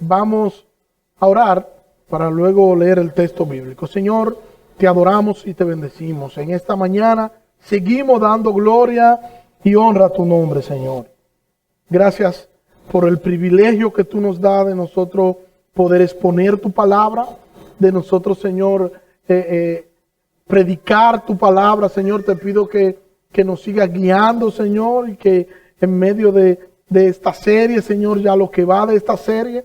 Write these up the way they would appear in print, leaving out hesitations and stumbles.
Vamos a orar para luego leer el texto bíblico. Señor, te adoramos y te bendecimos. En esta mañana seguimos dando gloria y honra a tu nombre, Señor. Gracias por el privilegio que tú nos das de nosotros poder exponer tu palabra, de nosotros, Señor, predicar tu palabra. Señor, te pido que nos sigas guiando, Señor, y que en medio de esta serie, Señor, ya lo que va de esta serie,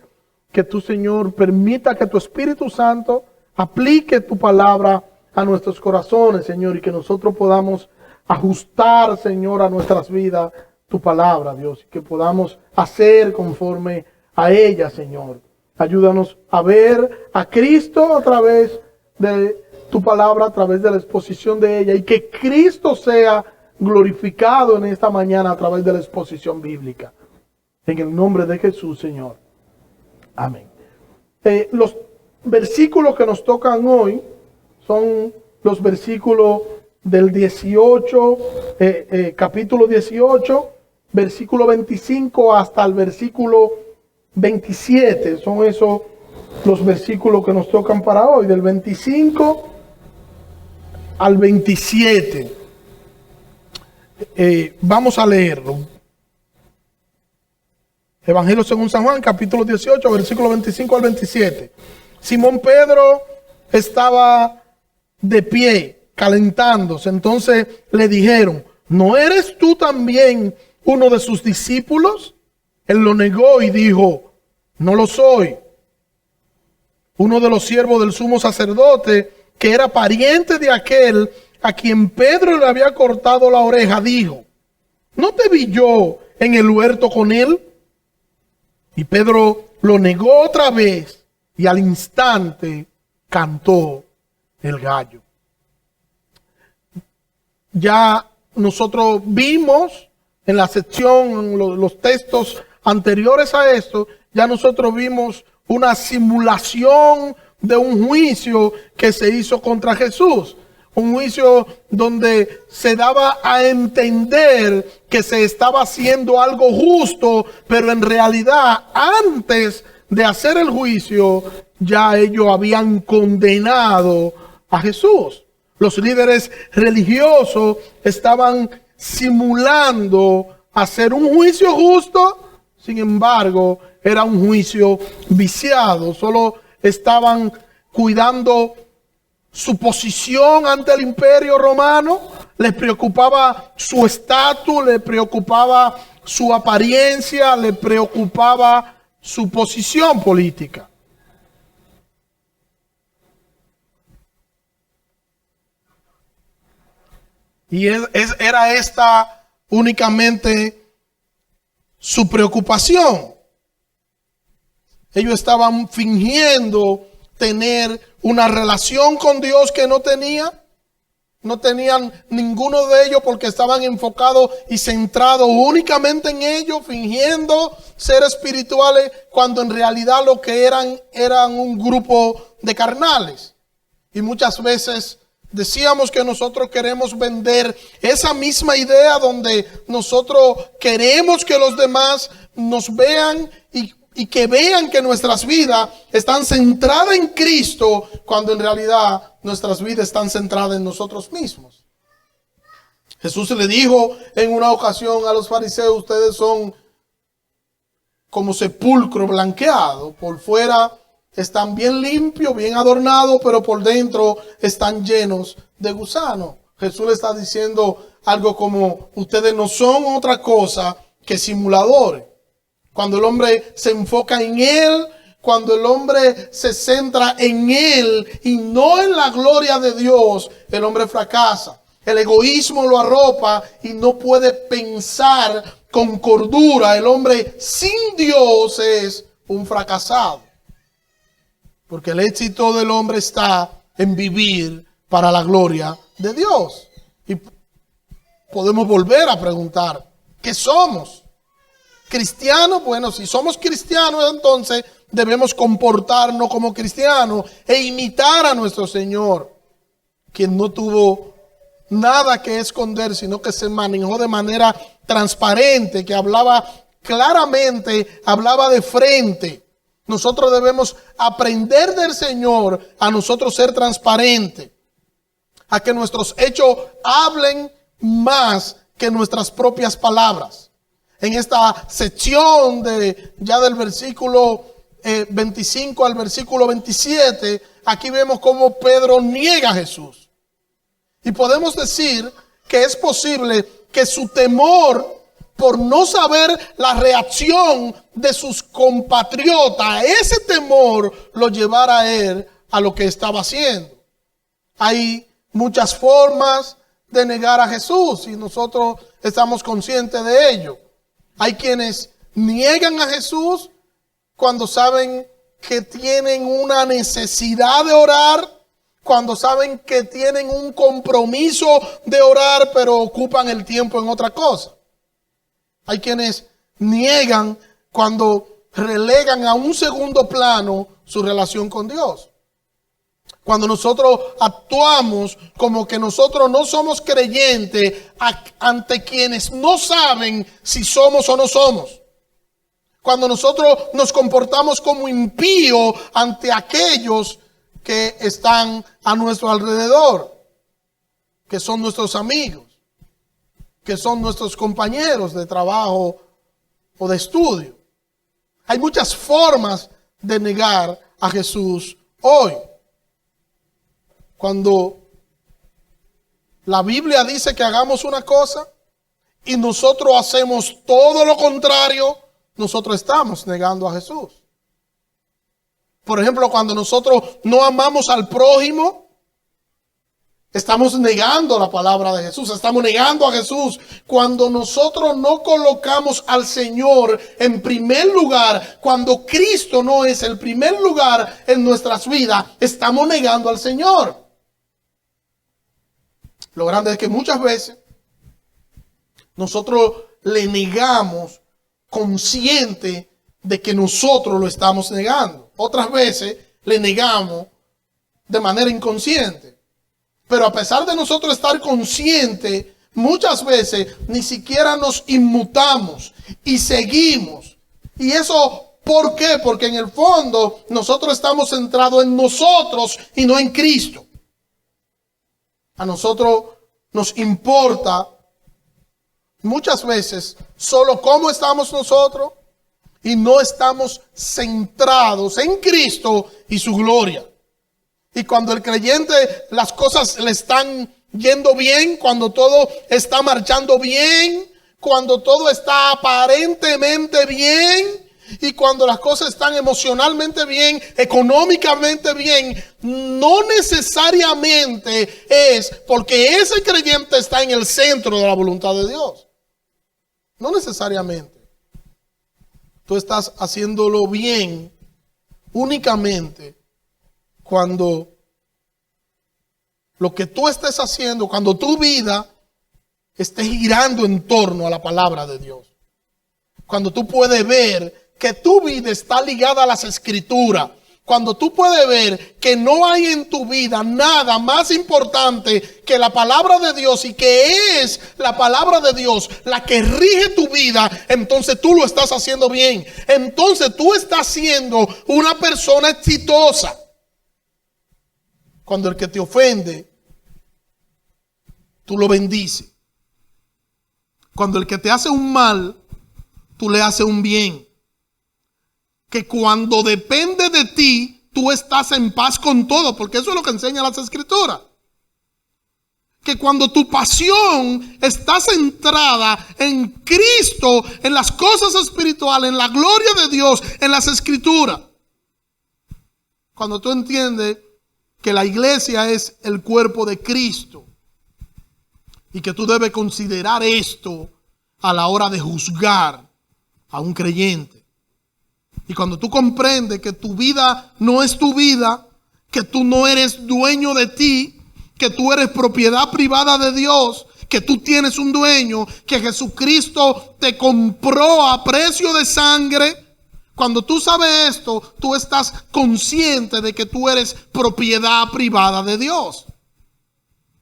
que tú, Señor, permita que tu Espíritu Santo aplique tu palabra a nuestros corazones, Señor, y que nosotros podamos ajustar, Señor, a nuestras vidas tu palabra, Dios, y que podamos hacer conforme a ella, Señor. Ayúdanos a ver a Cristo a través de tu palabra, a través de la exposición de ella, y que Cristo sea glorificado en esta mañana a través de la exposición bíblica. En el nombre de Jesús, Señor. Amén. Los versículos que nos tocan hoy son los versículos del 18, capítulo 18, versículo 25 hasta el versículo 27. Son esos los versículos que nos tocan para hoy, del 25 al 27. Vamos a leerlo. Evangelio según San Juan, capítulo 18, versículo 25 al 27. Simón Pedro estaba de pie, calentándose. Entonces le dijeron: ¿no eres tú también uno de sus discípulos? Él lo negó y dijo: no lo soy. Uno de los siervos del sumo sacerdote, que era pariente de aquel a quien Pedro le había cortado la oreja, dijo: ¿no te vi yo en el huerto con él? Y Pedro lo negó otra vez, y al instante cantó el gallo. Ya nosotros vimos en la sección, los textos anteriores a esto, ya nosotros vimos una simulación de un juicio que se hizo contra Jesús. Un juicio donde se daba a entender que se estaba haciendo algo justo, pero en realidad antes de hacer el juicio ya ellos habían condenado a Jesús. Los líderes religiosos estaban simulando hacer un juicio justo, sin embargo era un juicio viciado. Solo estaban cuidando su posición ante el imperio romano, les preocupaba su estatus, les preocupaba su apariencia, les preocupaba su posición política. Y era esta únicamente su preocupación. Ellos estaban fingiendo tener una relación con Dios que no tenían. No tenían ninguno de ellos porque estaban enfocados y centrados únicamente en ellos, fingiendo ser espirituales, cuando en realidad lo que eran un grupo de carnales. Y muchas veces decíamos que nosotros queremos vender esa misma idea donde nosotros queremos que los demás nos vean y que vean que nuestras vidas están centradas en Cristo, cuando en realidad nuestras vidas están centradas en nosotros mismos. Jesús le dijo en una ocasión a los fariseos: ustedes son como sepulcro blanqueado, por fuera están bien limpios, bien adornados, pero por dentro están llenos de gusanos. Jesús le está diciendo algo como: ustedes no son otra cosa que simuladores. Cuando el hombre se enfoca en Él, cuando el hombre se centra en Él y no en la gloria de Dios, el hombre fracasa. El egoísmo lo arropa y no puede pensar con cordura. El hombre sin Dios es un fracasado. Porque el éxito del hombre está en vivir para la gloria de Dios. Y podemos volver a preguntar: ¿qué somos? ¿Cristianos? Bueno, si somos cristianos, entonces debemos comportarnos como cristianos e imitar a nuestro Señor, quien no tuvo nada que esconder, sino que se manejó de manera transparente, que hablaba claramente, hablaba de frente. Nosotros debemos aprender del Señor a nosotros ser transparentes, a que nuestros hechos hablen más que nuestras propias palabras. En esta sección ya del versículo 25 al versículo 27, aquí vemos cómo Pedro niega a Jesús. Y podemos decir que es posible que su temor por no saber la reacción de sus compatriotas, ese temor lo llevara a él a lo que estaba haciendo. Hay muchas formas de negar a Jesús y nosotros estamos conscientes de ello. Hay quienes niegan a Jesús cuando saben que tienen una necesidad de orar, cuando saben que tienen un compromiso de orar, pero ocupan el tiempo en otra cosa. Hay quienes niegan cuando relegan a un segundo plano su relación con Dios. Cuando nosotros actuamos como que nosotros no somos creyentes ante quienes no saben si somos o no somos. Cuando nosotros nos comportamos como impíos ante aquellos que están a nuestro alrededor, que son nuestros amigos, que son nuestros compañeros de trabajo o de estudio. Hay muchas formas de negar a Jesús hoy. Cuando la Biblia dice que hagamos una cosa y nosotros hacemos todo lo contrario, nosotros estamos negando a Jesús. Por ejemplo, cuando nosotros no amamos al prójimo, estamos negando la palabra de Jesús, estamos negando a Jesús. Cuando nosotros no colocamos al Señor en primer lugar, cuando Cristo no es el primer lugar en nuestras vidas, estamos negando al Señor. Lo grande es que muchas veces nosotros le negamos consciente de que nosotros lo estamos negando. Otras veces le negamos de manera inconsciente. Pero a pesar de nosotros estar conscientes, muchas veces ni siquiera nos inmutamos y seguimos. ¿Y eso por qué? Porque en el fondo nosotros estamos centrados en nosotros y no en Cristo. A nosotros nos importa muchas veces solo cómo estamos nosotros y no estamos centrados en Cristo y su gloria. Y cuando el creyente las cosas le están yendo bien, cuando todo está marchando bien, cuando todo está aparentemente bien y cuando las cosas están emocionalmente bien, económicamente bien, no necesariamente es porque ese creyente está en el centro de la voluntad de Dios. No necesariamente. Tú estás haciéndolo bien únicamente cuando lo que tú estés haciendo, cuando tu vida esté girando en torno a la palabra de Dios. Cuando tú puedes ver que tu vida está ligada a las Escrituras. Cuando tú puedes ver que no hay en tu vida nada más importante que la palabra de Dios y que es la palabra de Dios la que rige tu vida, entonces tú lo estás haciendo bien. Entonces tú estás siendo una persona exitosa. Cuando el que te ofende, tú lo bendices. Cuando el que te hace un mal, tú le haces un bien. Que cuando depende de ti, tú estás en paz con todo, porque eso es lo que enseña las Escrituras. Que cuando tu pasión está centrada en Cristo, en las cosas espirituales, en la gloria de Dios, en las Escrituras. Cuando tú entiendes que la iglesia es el cuerpo de Cristo y que tú debes considerar esto a la hora de juzgar a un creyente. Y cuando tú comprendes que tu vida no es tu vida, que tú no eres dueño de ti, que tú eres propiedad privada de Dios, que tú tienes un dueño, que Jesucristo te compró a precio de sangre. Cuando tú sabes esto, tú estás consciente de que tú eres propiedad privada de Dios.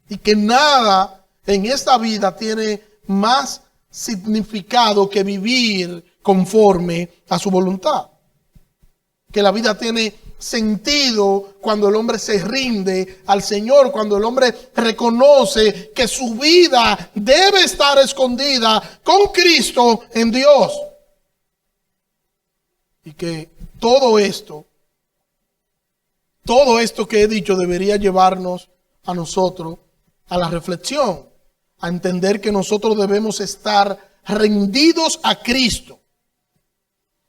Y que nada en esta vida tiene más significado que vivir conforme a su voluntad. que la vida tiene sentido cuando el hombre se rinde al Señor, cuando el hombre reconoce que su vida debe estar escondida con Cristo en Dios. Y que todo esto que he dicho debería llevarnos a nosotros a la reflexión, a entender que nosotros debemos estar rendidos a Cristo.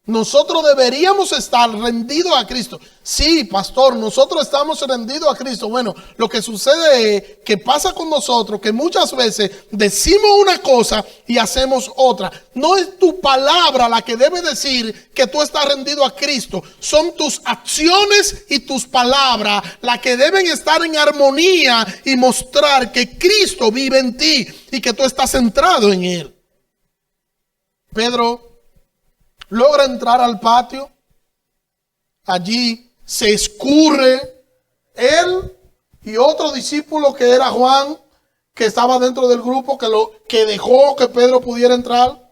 Nosotros deberíamos estar rendidos a Cristo. Sí, pastor, nosotros estamos rendidos a Cristo. Bueno, lo que sucede es que pasa con nosotros que muchas veces decimos una cosa y hacemos otra. No es tu palabra la que debe decir que tú estás rendido a Cristo. Son tus acciones y tus palabras las que deben estar en armonía y mostrar que Cristo vive en ti y que tú estás centrado en Él. Pedro logra entrar al patio. Allí se escurre él y otro discípulo que era Juan, que estaba dentro del grupo, que dejó que Pedro pudiera entrar.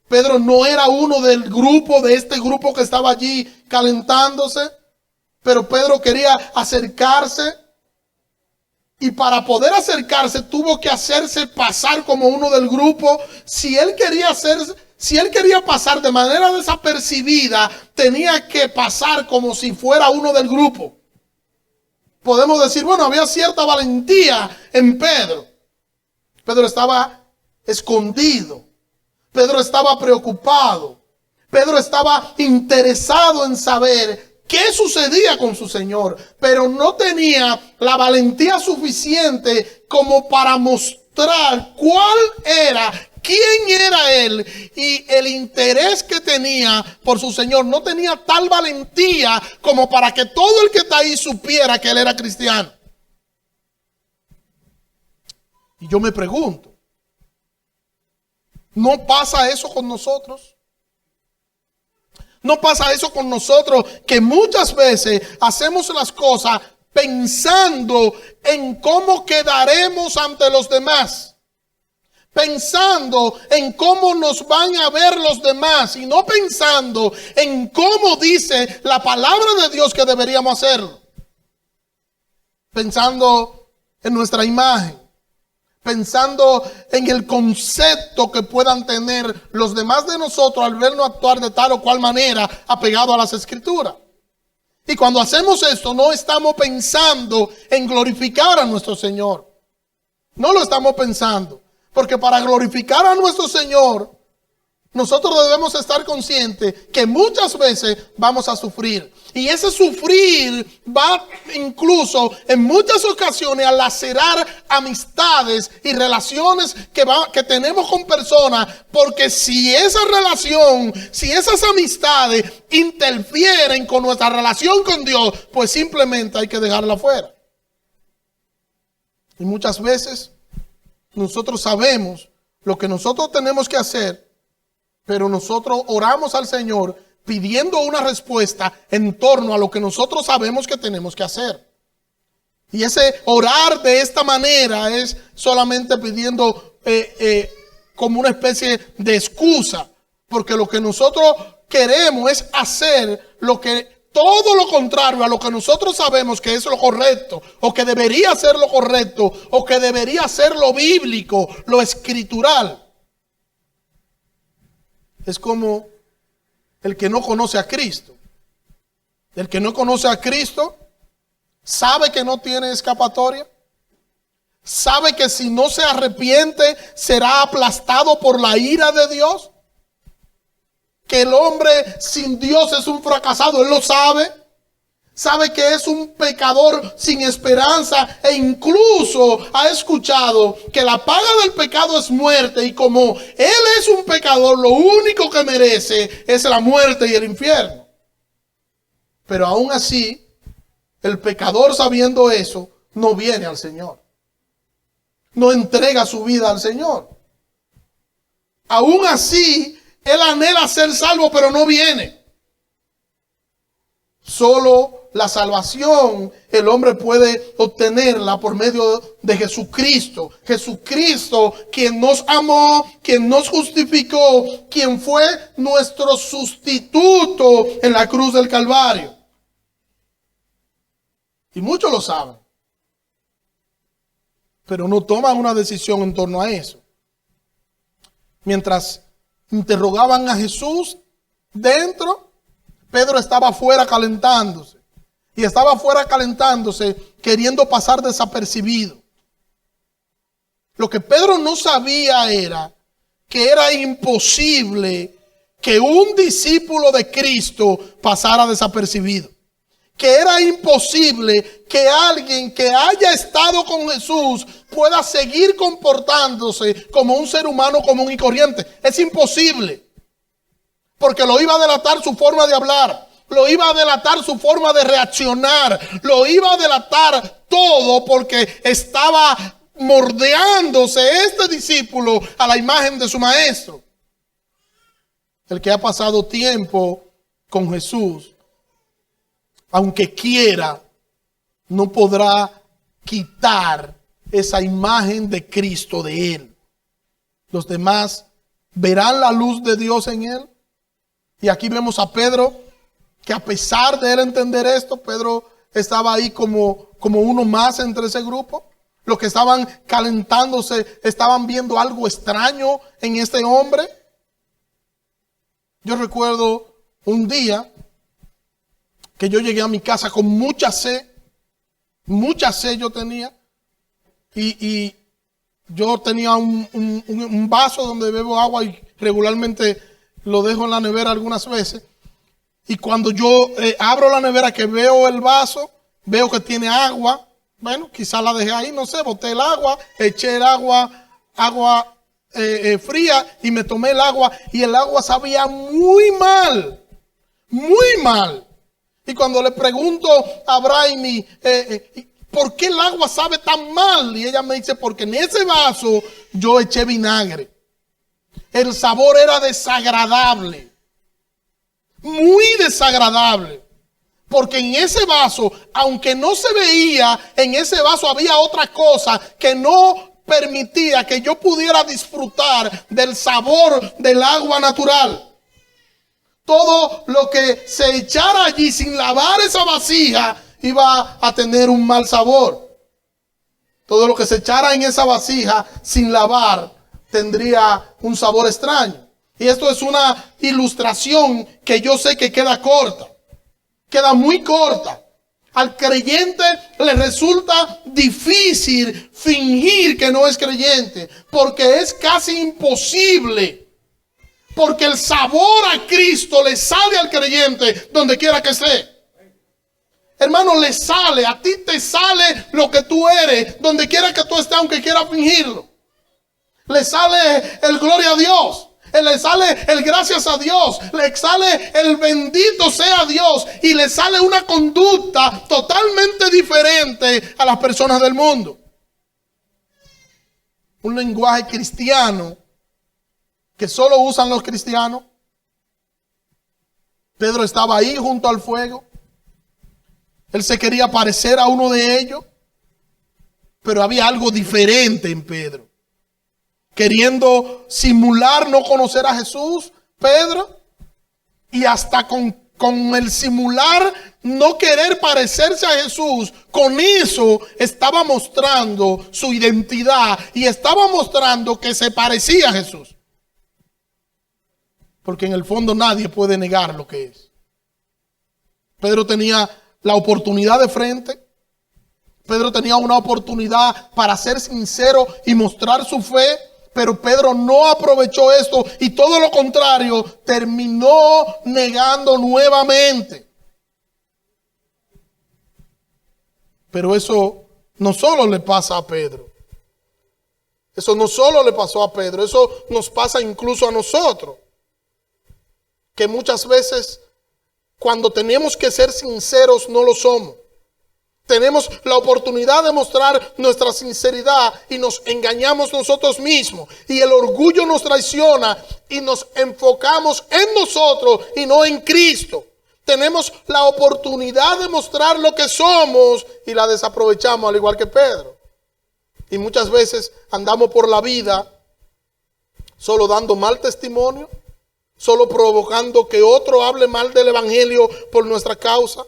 Pedro no era uno del grupo, de este grupo que estaba allí calentándose, pero Pedro quería acercarse. Y para poder acercarse tuvo que hacerse pasar como uno del grupo. Si él quería pasar de manera desapercibida, tenía que pasar como si fuera uno del grupo. Podemos decir, bueno, había cierta valentía en Pedro. Pedro estaba escondido. Pedro estaba preocupado. Pedro estaba interesado en saber qué sucedía con su Señor, pero no tenía la valentía suficiente como para mostrar quién era él y el interés que tenía por su Señor. No tenía tal valentía como para que todo el que está ahí supiera que él era cristiano. Y yo me pregunto, ¿no pasa eso con nosotros? ¿No pasa eso con nosotros que muchas veces hacemos las cosas pensando en cómo quedaremos ante los demás? Pensando en cómo nos van a ver los demás y no pensando en cómo dice la palabra de Dios que deberíamos hacerlo. Pensando en nuestra imagen. Pensando en el concepto que puedan tener los demás de nosotros al vernos actuar de tal o cual manera apegado a las Escrituras. Y cuando hacemos esto no estamos pensando en glorificar a nuestro Señor. No lo estamos pensando. Porque para glorificar a nuestro Señor, nosotros debemos estar conscientes que muchas veces vamos a sufrir. Y ese sufrir va incluso en muchas ocasiones a lacerar amistades y relaciones que tenemos con personas. Porque si esa relación, si esas amistades interfieren con nuestra relación con Dios, pues simplemente hay que dejarla fuera. Y muchas veces nosotros sabemos lo que nosotros tenemos que hacer, pero nosotros oramos al Señor pidiendo una respuesta en torno a lo que nosotros sabemos que tenemos que hacer. Y ese orar de esta manera es solamente pidiendo como una especie de excusa, porque lo que nosotros queremos es hacer todo lo contrario a lo que nosotros sabemos que es lo correcto, o que debería ser lo correcto, o que debería ser lo bíblico, lo escritural. Es como el que no conoce a Cristo. El que no conoce a Cristo sabe que no tiene escapatoria. Sabe que si no se arrepiente será aplastado por la ira de Dios. Que el hombre sin Dios es un fracasado, él lo sabe. Sabe que es un pecador sin esperanza e incluso ha escuchado que la paga del pecado es muerte y como él es un pecador, lo único que merece es la muerte y el infierno. Pero aún así, el pecador sabiendo eso, no viene al Señor. No entrega su vida al Señor. Aún así, él anhela ser salvo, pero no viene. Solo la salvación el hombre puede obtenerla por medio de Jesucristo. Jesucristo, quien nos amó, quien nos justificó, quien fue nuestro sustituto en la cruz del Calvario. Y muchos lo saben, pero no toman una decisión en torno a eso. Mientras interrogaban a Jesús dentro, Pedro estaba afuera calentándose. Y estaba afuera calentándose, queriendo pasar desapercibido. Lo que Pedro no sabía era que era imposible que un discípulo de Cristo pasara desapercibido. Que era imposible que alguien que haya estado con Jesús pueda seguir comportándose como un ser humano común y corriente. Es imposible. Porque lo iba a delatar su forma de hablar, lo iba a delatar su forma de reaccionar, lo iba a delatar todo, porque estaba moldeándose este discípulo a la imagen de su maestro. El que ha pasado tiempo con Jesús, aunque quiera, no podrá quitar esa imagen de Cristo de él. Los demás verán la luz de Dios en él. Y aquí vemos a Pedro, que a pesar de él entender esto, Pedro estaba ahí como uno más entre ese grupo. Los que estaban calentándose estaban viendo algo extraño en este hombre. Yo recuerdo un día que yo llegué a mi casa con mucha sed yo tenía, y yo tenía un vaso donde bebo agua y regularmente lo dejo en la nevera algunas veces, y cuando yo abro la nevera, que veo el vaso, veo que tiene agua. Bueno, quizás la dejé ahí, no sé, boté el agua, eché el agua fría y me tomé el agua, y el agua sabía muy mal, muy mal. Y cuando le pregunto a Brainy, ¿por qué el agua sabe tan mal? Y ella me dice, porque en ese vaso yo eché vinagre. El sabor era desagradable, muy desagradable. Porque en ese vaso, aunque no se veía, en ese vaso había otra cosa que no permitía que yo pudiera disfrutar del sabor del agua natural. Todo lo que se echara allí sin lavar esa vasija iba a tener un mal sabor. Todo lo que se echara en esa vasija sin lavar tendría un sabor extraño. Y esto es una ilustración que yo sé que queda corta. Queda muy corta. Al creyente le resulta difícil fingir que no es creyente, porque es casi imposible. Porque el sabor a Cristo le sale al creyente donde quiera que esté. Hermano, le sale, a ti te sale lo que tú eres, donde quiera que tú estés, aunque quieras fingirlo. Le sale el gloria a Dios. Le sale el gracias a Dios, le sale el bendito sea Dios, y le sale una conducta totalmente diferente a las personas del mundo. Un lenguaje cristiano que solo usan los cristianos. Pedro estaba ahí junto al fuego. Él se quería parecer a uno de ellos, pero había algo diferente en Pedro. Queriendo simular no conocer a Jesús, Pedro, y hasta con el simular no querer parecerse a Jesús, con eso estaba mostrando su identidad y estaba mostrando que se parecía a Jesús. Porque en el fondo nadie puede negar lo que es. Pedro tenía la oportunidad de frente. Pedro tenía una oportunidad para ser sincero y mostrar su fe. Pero Pedro no aprovechó esto y todo lo contrario, terminó negando nuevamente. Pero eso no solo le pasa a Pedro. Eso no solo le pasó a Pedro, eso nos pasa incluso a nosotros. Que muchas veces cuando tenemos que ser sinceros no lo somos. Tenemos la oportunidad de mostrar nuestra sinceridad y nos engañamos nosotros mismos. Y el orgullo nos traiciona y nos enfocamos en nosotros y no en Cristo. tenemos la oportunidad de mostrar lo que somos y la desaprovechamos, al igual que Pedro. Y muchas veces andamos por la vida solo dando mal testimonio, solo provocando que otro hable mal del evangelio por nuestra causa,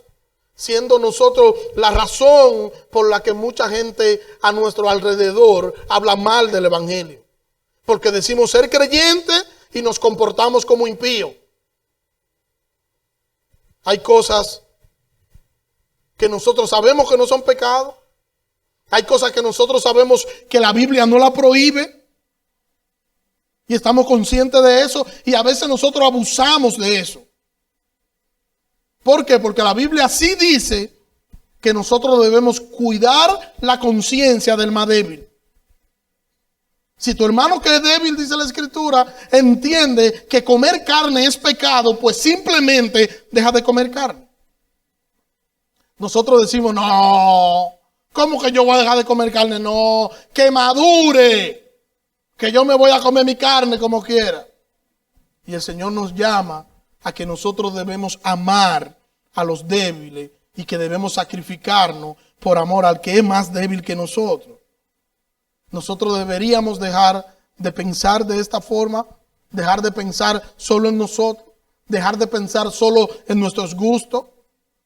siendo nosotros la razón por la que mucha gente a nuestro alrededor habla mal del evangelio. Porque decimos ser creyentes y nos comportamos como impíos. Hay cosas que nosotros sabemos que no son pecados. Hay cosas que nosotros sabemos que la Biblia no la prohíbe. Y estamos conscientes de eso. Y a veces nosotros abusamos de eso. ¿Por qué? Porque la Biblia sí dice que nosotros debemos cuidar la conciencia del más débil. Si tu hermano que es débil, dice la Escritura, entiende que comer carne es pecado, pues simplemente deja de comer carne. Nosotros decimos, no, ¿cómo que yo voy a dejar de comer carne? No, que madure, que yo me voy a comer mi carne como quiera. Y el Señor nos llama a que nosotros debemos amar a los débiles y que debemos sacrificarnos por amor al que es más débil que nosotros. Nosotros deberíamos dejar de pensar de esta forma, dejar de pensar solo en nosotros, dejar de pensar solo en nuestros gustos,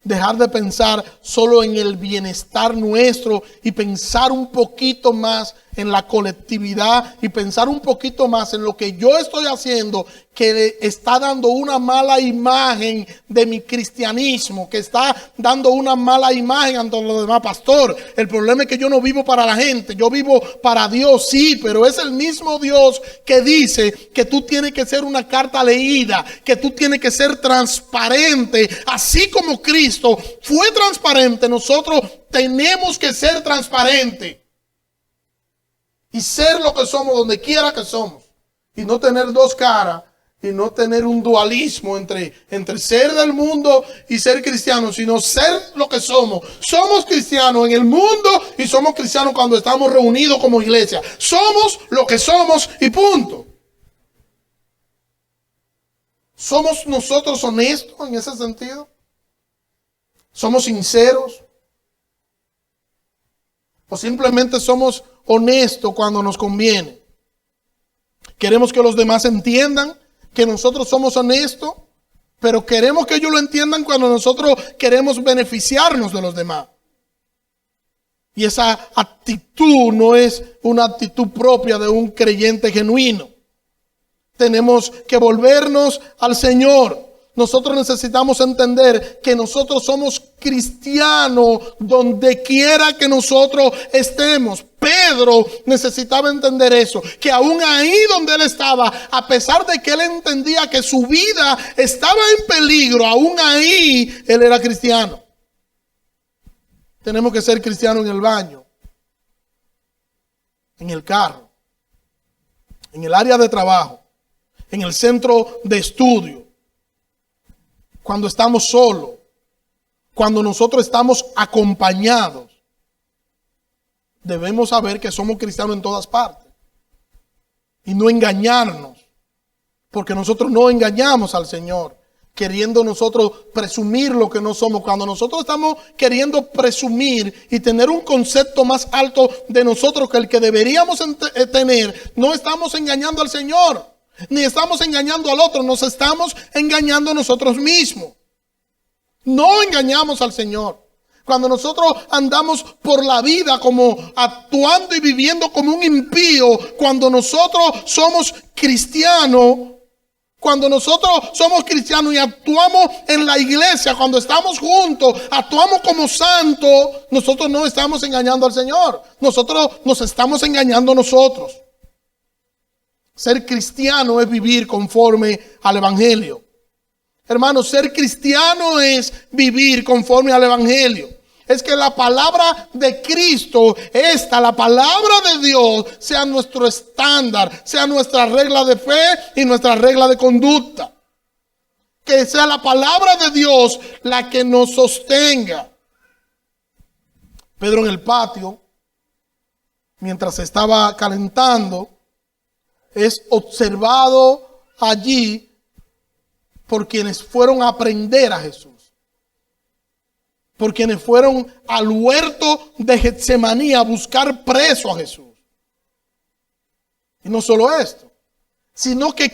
dejar de pensar solo en el bienestar nuestro y pensar un poquito más en la colectividad y pensar un poquito más en lo que yo estoy haciendo, que está dando una mala imagen de mi cristianismo, que está dando una mala imagen ante los demás. Pastor, el problema es que yo no vivo para la gente, yo vivo para Dios, sí, pero es el mismo Dios que dice que tú tienes que ser una carta leída, que tú tienes que ser transparente, así como Cristo fue transparente. Nosotros tenemos que ser transparentes y ser lo que somos donde quiera que somos, y no tener dos caras, y no tener un dualismo entre ser del mundo y ser cristiano, sino ser lo que somos. Somos cristianos en el mundo y somos cristianos cuando estamos reunidos como iglesia. Somos lo que somos y punto. ¿Somos nosotros honestos en ese sentido? ¿Somos sinceros? ¿O simplemente somos honestos cuando nos conviene? Queremos que los demás entiendan que nosotros somos honestos, pero queremos que ellos lo entiendan cuando nosotros queremos beneficiarnos de los demás. Y esa actitud no es una actitud propia de un creyente genuino. Tenemos que volvernos al Señor. Nosotros necesitamos entender que nosotros somos cristianos donde quiera que nosotros estemos. Pedro necesitaba entender eso, que aún ahí donde él estaba, a pesar de que él entendía que su vida estaba en peligro, aún ahí él era cristiano. Tenemos que ser cristianos en el baño, en el carro, en el área de trabajo, en el centro de estudio, cuando estamos solos, cuando nosotros estamos acompañados. Debemos saber que somos cristianos en todas partes y no engañarnos, porque nosotros no engañamos al Señor queriendo nosotros presumir lo que no somos. Cuando nosotros estamos queriendo presumir y tener un concepto más alto de nosotros que el que deberíamos tener, no estamos engañando al Señor, ni estamos engañando al otro, nos estamos engañando a nosotros mismos. No engañamos al Señor. Cuando nosotros andamos por la vida como actuando y viviendo como un impío, cuando nosotros somos cristianos, y actuamos en la iglesia, cuando estamos juntos, actuamos como santos, nosotros no estamos engañando al Señor. Nosotros nos estamos engañando a nosotros. Ser cristiano es vivir conforme al Evangelio. Hermanos, ser cristiano es vivir conforme al Evangelio. Es que la palabra de Cristo, la palabra de Dios, sea nuestro estándar, sea nuestra regla de fe y nuestra regla de conducta. Que sea la palabra de Dios la que nos sostenga. Pedro en el patio, mientras se estaba calentando, es observado allí por quienes fueron a aprender a Jesús. por quienes fueron al huerto de Getsemaní a buscar preso a Jesús. Y no solo esto, sino que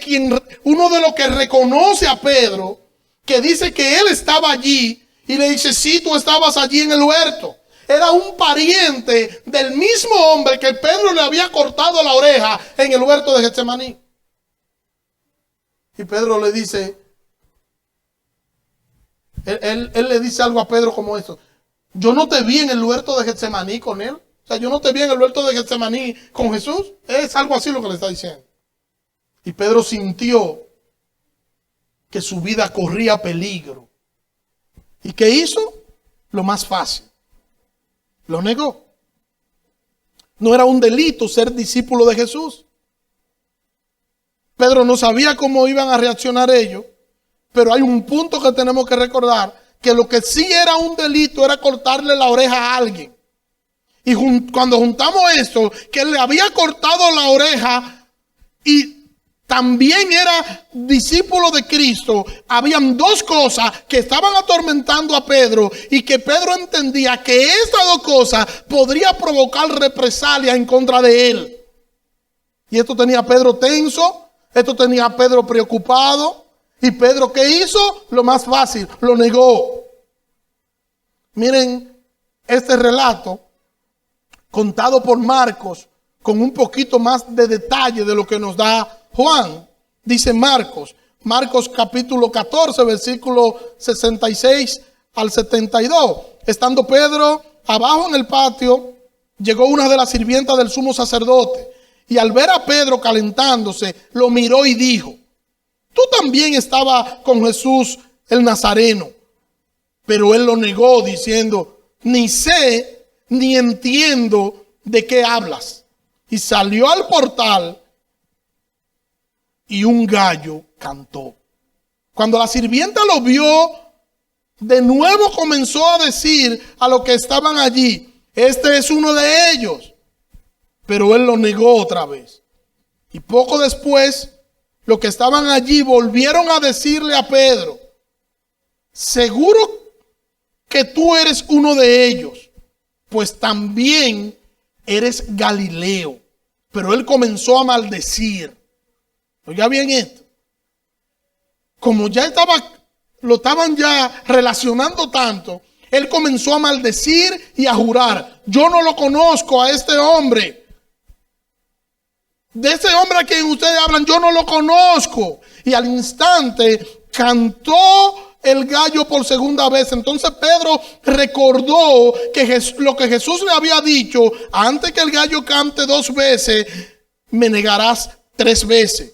uno de los que reconoce a Pedro, que dice que él estaba allí, y le dice, sí, tú estabas allí en el huerto. Era un pariente del mismo hombre que Pedro le había cortado la oreja en el huerto de Getsemaní. Y Pedro le dice, él le dice algo a Pedro como esto: yo no te vi en el huerto de Getsemaní con él. O sea, yo no te vi en el huerto de Getsemaní con Jesús. Es algo así lo que le está diciendo. Y Pedro sintió que su vida corría peligro. ¿Y qué hizo? Lo más fácil. Lo negó. No era un delito ser discípulo de Jesús. Pedro no sabía cómo iban a reaccionar ellos, pero hay un punto que tenemos que recordar, que lo que sí era un delito era cortarle la oreja a alguien. Y cuando juntamos esto, que él le había cortado la oreja y también era discípulo de Cristo, habían dos cosas que estaban atormentando a Pedro y que Pedro entendía que estas dos cosas podrían provocar represalia en contra de él. Y esto tenía a Pedro tenso, esto tenía a Pedro preocupado. ¿Y Pedro qué hizo? Lo más fácil, lo negó. Miren este relato contado por Marcos con un poquito más de detalle de lo que nos da Juan. Dice Marcos capítulo 14, versículo 66 al 72. Estando Pedro abajo en el patio, llegó una de las sirvientas del sumo sacerdote, y al ver a Pedro calentándose, lo miró y dijo: tú también estabas con Jesús el Nazareno. Pero él lo negó, diciendo: ni sé ni entiendo de qué hablas. Y salió al portal y un gallo cantó. Cuando la sirvienta lo vio, de nuevo comenzó a decir a los que estaban allí: este es uno de ellos. Pero él lo negó otra vez. Y poco después, los que estaban allí volvieron a decirle a Pedro: seguro que tú eres uno de ellos, pues también eres Galileo. Pero él comenzó a maldecir. Oiga bien esto. Como ya lo estaban ya relacionando tanto, él comenzó a maldecir y a jurar: yo no lo conozco a este hombre. De ese hombre a quien ustedes hablan, yo no lo conozco. Y al instante cantó el gallo por segunda vez. Entonces Pedro recordó que lo que Jesús le había dicho: antes que el gallo cante 2 veces, me negarás 3 veces.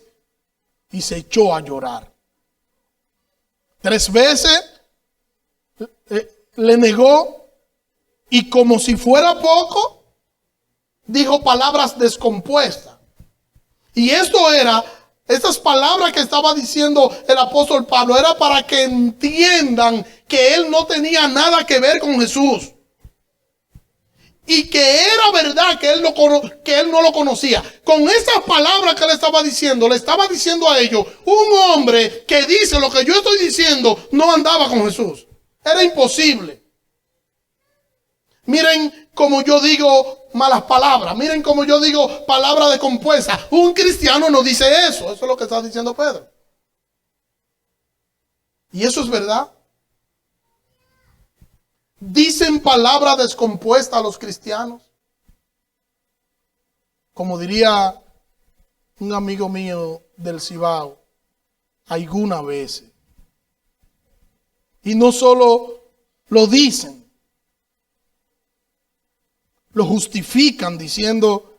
Y se echó a llorar. 3 veces le negó, y como si fuera poco, dijo palabras descompuestas. Y estas palabras que estaba diciendo el apóstol Pablo, era para que entiendan que él no tenía nada que ver con Jesús. Y que era verdad que él no lo conocía. Con esas palabras que él estaba diciendo, le estaba diciendo a ellos: un hombre que dice lo que yo estoy diciendo no andaba con Jesús. Era imposible. Miren como yo digo malas palabras. Miren como yo digo palabras descompuestas. Un cristiano no dice eso. Eso es lo que está diciendo Pedro. Y eso es verdad. Dicen palabras descompuestas a los cristianos. Como diría un amigo mío del Cibao, alguna vez. Y no solo lo dicen, lo justifican diciendo: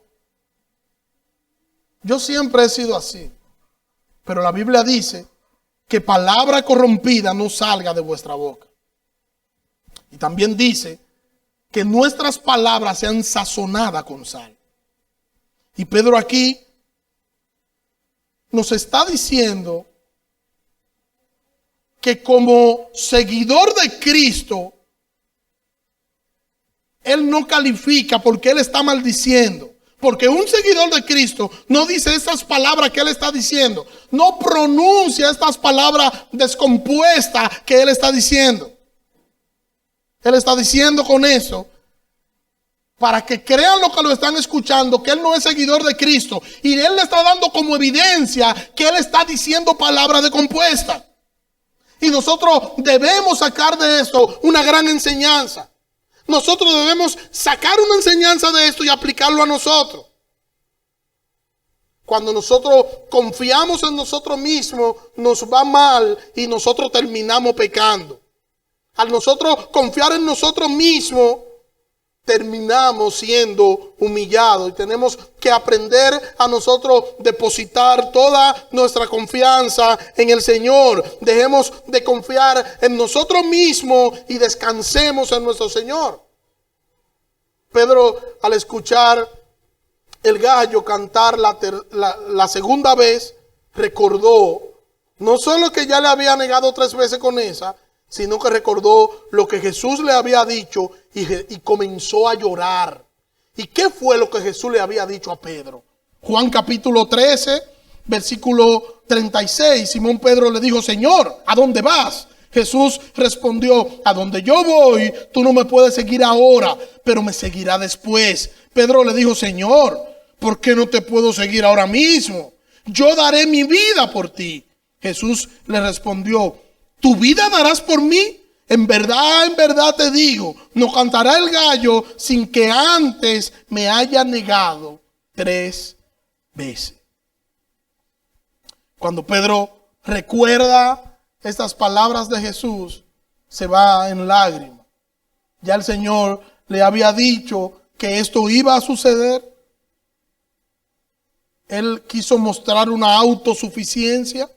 yo siempre he sido así. Pero la Biblia dice que palabra corrompida no salga de vuestra boca. Y también dice que nuestras palabras sean sazonadas con sal. Y Pedro aquí nos está diciendo que como seguidor de Cristo, él no califica porque él está maldiciendo. Porque un seguidor de Cristo no dice estas palabras que él está diciendo. No pronuncia estas palabras descompuestas que él está diciendo. Él está diciendo con eso, para que crean lo que lo están escuchando, que él no es seguidor de Cristo. Y él le está dando como evidencia que él está diciendo palabras de compuesta. Y nosotros debemos sacar de esto una gran enseñanza. Nosotros debemos sacar una enseñanza de esto y aplicarlo a nosotros. Cuando nosotros confiamos en nosotros mismos, nos va mal y nosotros terminamos pecando. Al nosotros confiar en nosotros mismos, terminamos siendo humillados. Y tenemos que aprender a nosotros depositar toda nuestra confianza en el Señor. Dejemos de confiar en nosotros mismos y descansemos en nuestro Señor. Pedro, al escuchar el gallo cantar la segunda vez, recordó no solo que ya le había negado 3 veces con esa, sino que recordó lo que Jesús le había dicho y comenzó a llorar. ¿Y qué fue lo que Jesús le había dicho a Pedro? Juan capítulo 13, versículo 36. Simón Pedro le dijo: Señor, ¿a dónde vas? Jesús respondió: a donde yo voy, tú no me puedes seguir ahora, pero me seguirá después. Pedro le dijo: Señor, ¿por qué no te puedo seguir ahora mismo? Yo daré mi vida por ti. Jesús le respondió: ¿tu vida darás por mí? En verdad te digo, no cantará el gallo sin que antes me haya negado 3 veces. Cuando Pedro recuerda estas palabras de Jesús, se va en lágrimas. Ya el Señor le había dicho que esto iba a suceder. Él quiso mostrar una autosuficiencia.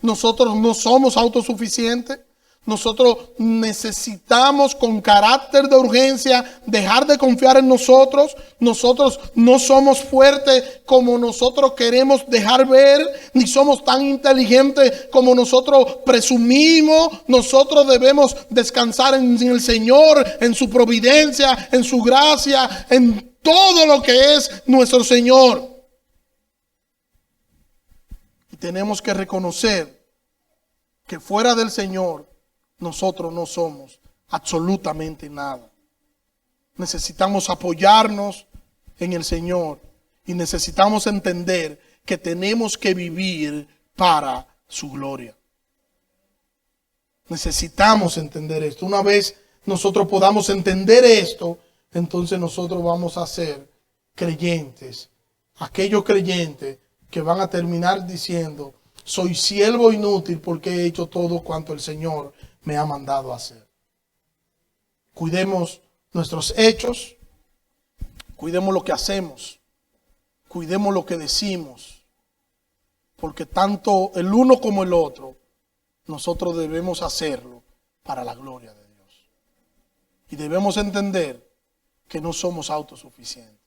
Nosotros no somos autosuficientes. Nosotros necesitamos con carácter de urgencia dejar de confiar en nosotros. Nosotros no somos fuertes como nosotros queremos dejar ver, ni somos tan inteligentes como nosotros presumimos. Nosotros debemos descansar en el Señor, en su providencia, en su gracia, en todo lo que es nuestro Señor. Y tenemos que reconocer que fuera del Señor nosotros no somos absolutamente nada. Necesitamos apoyarnos en el Señor y necesitamos entender que tenemos que vivir para su gloria. Necesitamos entender esto. Una vez nosotros podamos entender esto, entonces nosotros vamos a ser creyentes. Aquellos creyentes que van a terminar diciendo: soy siervo inútil porque he hecho todo cuanto el Señor me ha mandado a hacer. Cuidemos nuestros hechos, cuidemos lo que hacemos, cuidemos lo que decimos, porque tanto el uno como el otro, nosotros debemos hacerlo para la gloria de Dios. Y debemos entender que no somos autosuficientes.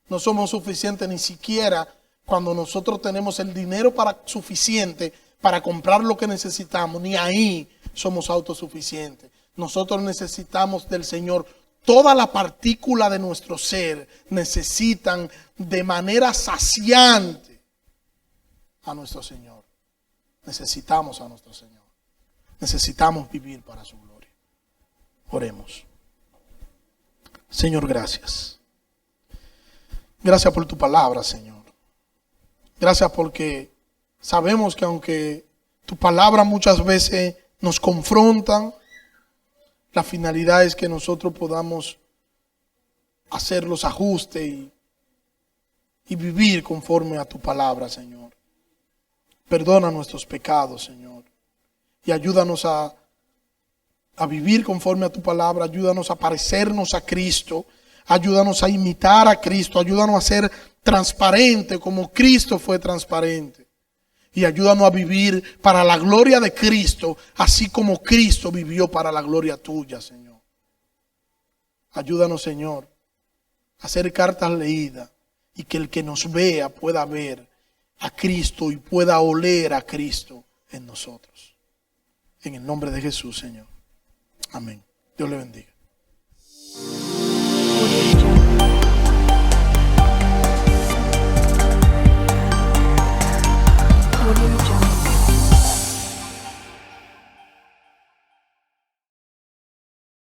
No somos suficientes ni siquiera cuando nosotros tenemos el dinero suficiente para comprar lo que necesitamos. Ni ahí somos autosuficientes. Nosotros necesitamos del Señor. Toda la partícula de nuestro ser necesitan de manera saciante a nuestro Señor. Necesitamos a nuestro Señor. Necesitamos vivir para su gloria. Oremos. Señor, gracias. Gracias por tu palabra, Señor. Gracias porque sabemos que aunque tu palabra muchas veces nos confrontan, la finalidad es que nosotros podamos hacer los ajustes y vivir conforme a tu palabra, Señor. Perdona nuestros pecados, Señor. Y ayúdanos a vivir conforme a tu palabra. Ayúdanos a parecernos a Cristo. Ayúdanos a imitar a Cristo. Ayúdanos a ser transparente como Cristo fue transparente. Y ayúdanos a vivir para la gloria de Cristo, así como Cristo vivió para la gloria tuya, Señor. Ayúdanos, Señor, a hacer cartas leídas y que el que nos vea pueda ver a Cristo y pueda oler a Cristo en nosotros. En el nombre de Jesús, Señor. Amén. Dios le bendiga.